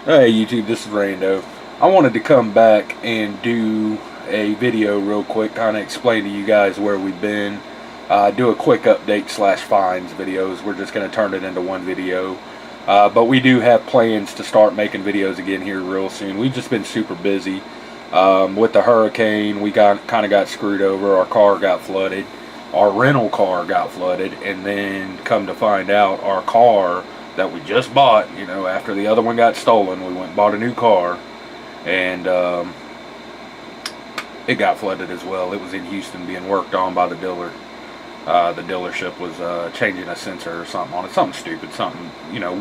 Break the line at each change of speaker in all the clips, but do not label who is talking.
Hey YouTube, this is Rando. I wanted to come back and do a video real quick, kind of explain to you guys where we've been. Do a quick update slash finds videos. We're just going to turn it into one video. But we do have plans to start making videos again here real soon. We've just been super busy. With the hurricane, we kind of got screwed over. Our car got flooded. Our rental car got flooded. And then come to find out, our car that we just bought, after the other one got stolen, we went and bought a new car, and it got flooded as well. It was in Houston being worked on by the dealer. The dealership was changing a sensor or something on it, something stupid, something,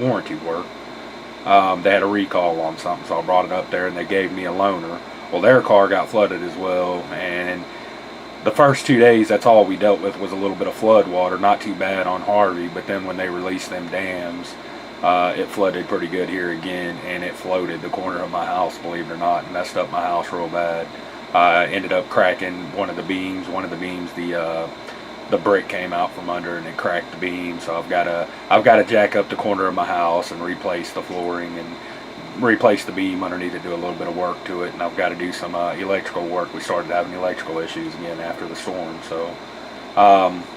warranty work. They had a recall on something, so I brought it up there and they gave me a loaner. Well, their car got flooded as well, and the first 2 days, that's all we dealt with was a little bit of flood water. Not too bad on Harvey, but then when they released them dams, it flooded pretty good here again, and it floated the corner of my house, believe it or not, and messed up my house real bad. Ended up cracking one of the beams. The brick came out from under and it cracked the beam. So I've got to jack up the corner of my house and replace the flooring and replace the beam underneath it, do a little bit of work to it, and I've got to do some electrical work. We started having electrical issues again after the storm, so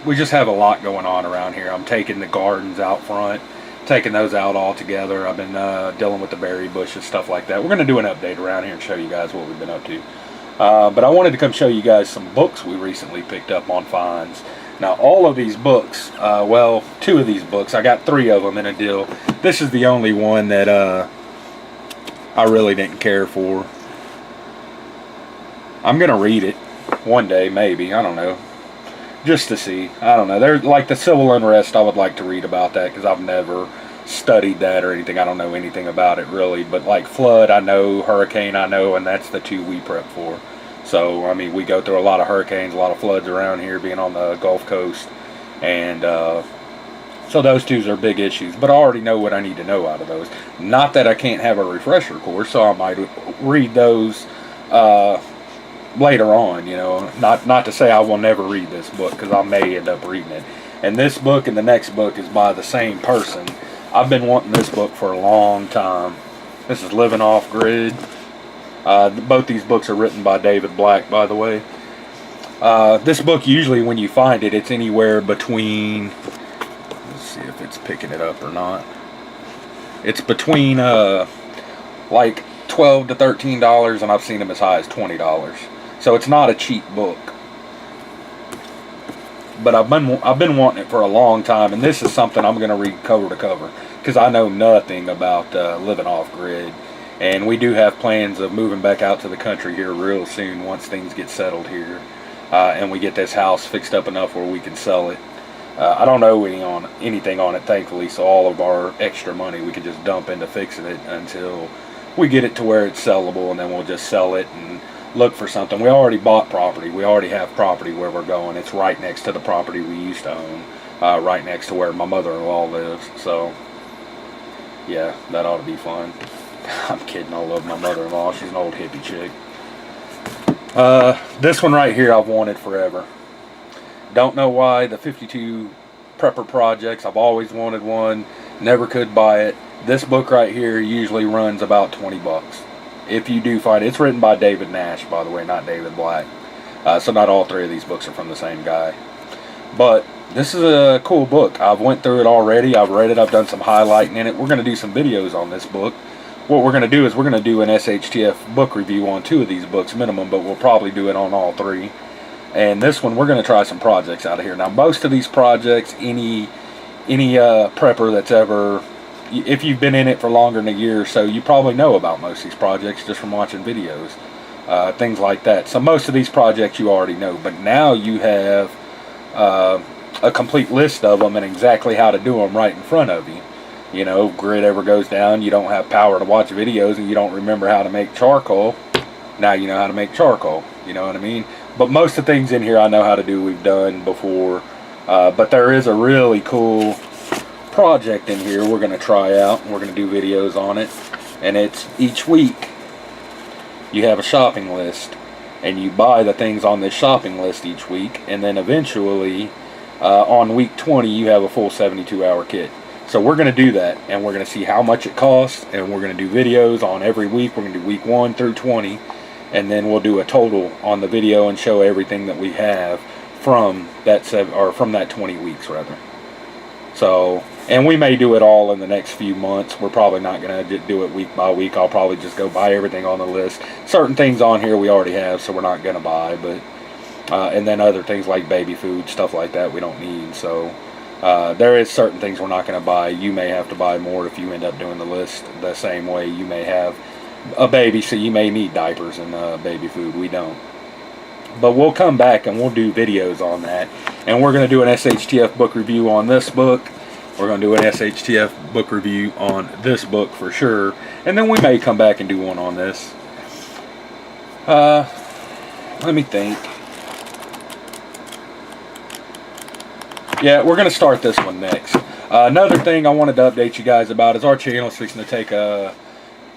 we just have a lot going on around here. I'm taking the gardens out front, taking those out all together. I've been dealing with the berry bushes, stuff like that. We're going to do an update around here and show you guys what we've been up to. But I wanted to come show you guys some books we recently picked up on finds. Now, all of these books, well, 2 of these books, I got 3 of them in a deal. This is the only one that I really didn't care for. I'm gonna read it one day, maybe, I don't know, just to see. I don't know, there's like the civil unrest. I would like to read about that because I've never studied that or anything. I don't know anything about it really, but like flood I know, hurricane I know, and that's the 2 we prep for. So I mean, we go through a lot of hurricanes, a lot of floods around here, being on the Gulf Coast, and so those 2 are big issues, but I already know what I need to know out of those. Not that I can't have a refresher course, so I might read those later on, Not to say I will never read this book, because I may end up reading it. And this book and the next book is by the same person. I've been wanting this book for a long time. This is Living Off Grid. Both these books are written by David Black, by the way. This book, usually when you find it, it's anywhere between... see if it's picking it up or not. It's between like $12 to $13, and I've seen them as high as $20. So it's not a cheap book. But I've been wanting it for a long time, and this is something I'm going to read cover to cover because I know nothing about living off grid. And we do have plans of moving back out to the country here real soon once things get settled here, and we get this house fixed up enough where we can sell it. I don't know anything on it, thankfully, so all of our extra money we can just dump into fixing it until we get it to where it's sellable, and then we'll just sell it and look for something. We already bought property. We already have property where we're going. It's right next to the property we used to own, right next to where my mother-in-law lives. So, yeah, that ought to be fun. I'm kidding. I love my mother-in-law. She's an old hippie chick. This one right here I've wanted forever. Don't know why. The 52 Prepper Projects, I've always wanted one, never could buy it. This book right here usually runs about 20 bucks. If you do find it. It's written by David Nash, by the way, not David Black. So not all 3 of these books are from the same guy. But this is a cool book. I've went through it already. I've read it. I've done some highlighting in it. We're going to do some videos on this book. What we're going to do is we're going to do an SHTF book review on 2 of these books minimum, but we'll probably do it on all 3. And this one, we're going to try some projects out of here. Now, most of these projects, any prepper that's ever, if you've been in it for longer than a year or so, you probably know about most of these projects just from watching videos, things like that. So most of these projects you already know, but now you have a complete list of them and exactly how to do them right in front of you. Grid ever goes down, you don't have power to watch videos, and you don't remember how to make charcoal. Now you know how to make charcoal. You know what I mean? But most of the things in here I know how to do, we've done before. But there is a really cool project in here we're going to try out, and we're going to do videos on it. And it's each week you have a shopping list, and you buy the things on this shopping list each week, and then eventually on week 20 you have a full 72-hour kit. So we're going to do that, and we're going to see how much it costs, and we're going to do videos on every week. We're going to do week 1 through 20, and then we'll do a total on the video and show everything that we have from that from that 20 weeks rather. So, and we may do it all in the next few months. We're probably not going to do it week by week. I'll probably just go buy everything on the list. Certain things on here we already have, so we're not going to buy, but and then other things like baby food, stuff like that we don't need. So there is certain things we're not going to buy. You may have to buy more if you end up doing the list the same way. You may have a baby, so you may need diapers and baby food. We don't. But we'll come back and we'll do videos on that. And we're going to do an SHTF book review on this book. We're going to do an SHTF book review on this book for sure. And then we may come back and do one on this. Let me think. Yeah, we're going to start this one next. Another thing I wanted to update you guys about is our channel is fixing to take a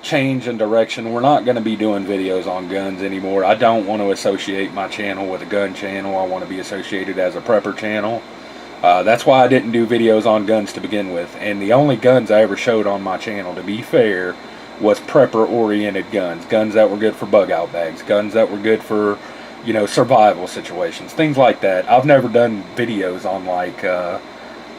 change in direction. We're not going to be doing videos on guns anymore. I don't want to associate my channel with a gun channel. I want to be associated as a prepper channel. That's why I didn't do videos on guns to begin with. And the only guns I ever showed on my channel, to be fair, was prepper oriented guns. Guns that were good for bug out bags. Guns that were good for, you know, survival situations. Things like that. I've never done videos on like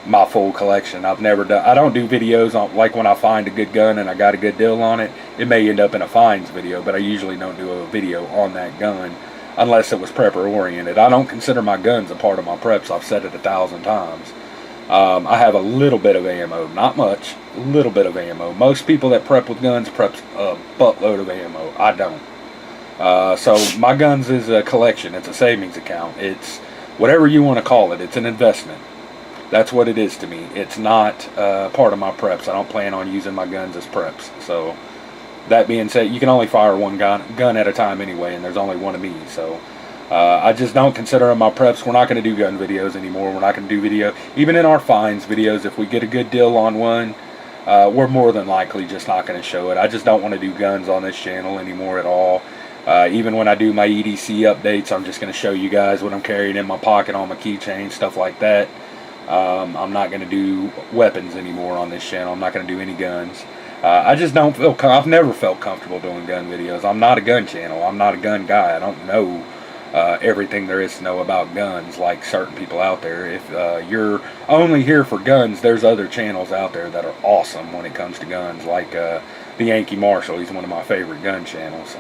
my full collection. I don't do videos on like when I find a good gun and I got a good deal on it. It may end up in a finds video, but I usually don't do a video on that gun unless it was prepper oriented. I don't consider my guns a part of my preps. I've said it 1,000 times. I have a little bit of ammo, not much, a little bit of ammo. Most people that prep with guns preps a buttload of ammo. I don't. So my guns is a collection. It's a savings account. It's whatever you want to call it. It's an investment. That's what it is to me. It's not part of my preps. I don't plan on using my guns as preps. So, that being said, you can only fire one gun at a time anyway, and there's only one of me. So, I just don't consider them my preps. We're not going to do gun videos anymore. We're not going to do video. Even in our finds videos, if we get a good deal on one, we're more than likely just not going to show it. I just don't want to do guns on this channel anymore at all. Even when I do my EDC updates, I'm just going to show you guys what I'm carrying in my pocket on my keychain, stuff like that. I'm not going to do weapons anymore on this channel. I'm not going to do any guns. I just don't feel, I've never felt comfortable doing gun videos. I'm not a gun channel. I'm not a gun guy. I don't know everything there is to know about guns like certain people out there. If you're only here for guns, there's other channels out there that are awesome when it comes to guns, like the Yankee Marshall. He's one of my favorite gun channels.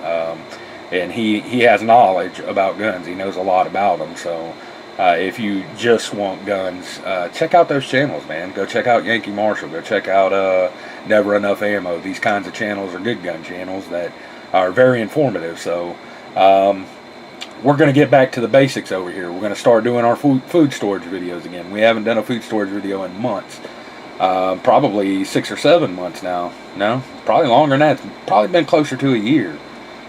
And he has knowledge about guns. He knows a lot about them. So if you just want guns, check out those channels, man. Go check out Yankee Marshall. Go check out Never Enough Ammo. These kinds of channels are good gun channels that are very informative. So we're going to get back to the basics over here. We're going to start doing our food storage videos again. We haven't done a food storage video in months. Probably 6 or 7 months now. No, probably longer than that. It's probably been closer to a year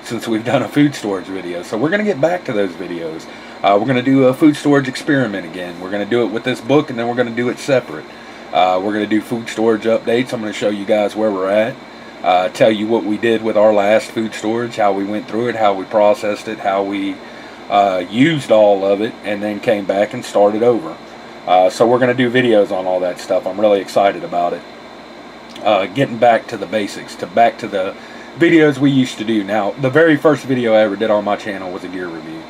since we've done a food storage video. So we're going to get back to those videos. We're going to do a food storage experiment again. We're going to do it with this book, and then we're going to do it separate. We're going to do food storage updates. I'm going to show you guys where we're at. Tell you what we did with our last food storage, how we went through it, how we processed it, how we used all of it, and then came back and started over. So we're going to do videos on all that stuff. I'm really excited about it. Getting back to the basics, back to the videos we used to do. Now, the very first video I ever did on my channel was a gear review.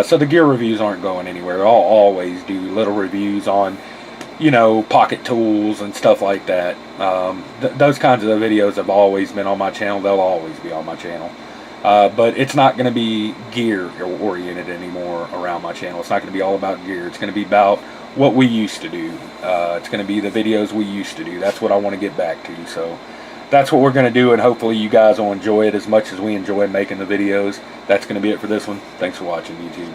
So the gear reviews aren't going anywhere. I'll always do little reviews on, you know, pocket tools and stuff like that. Those kinds of videos have always been on my channel. They'll always be on my channel. But it's not going to be gear oriented anymore around my channel. It's not going to be all about gear. It's going to be about what we used to do. It's going to be the videos we used to do. That's what I want to get back to. So that's what we're going to do, and hopefully you guys will enjoy it as much as we enjoy making the videos. That's going to be it for this one. Thanks for watching, YouTube.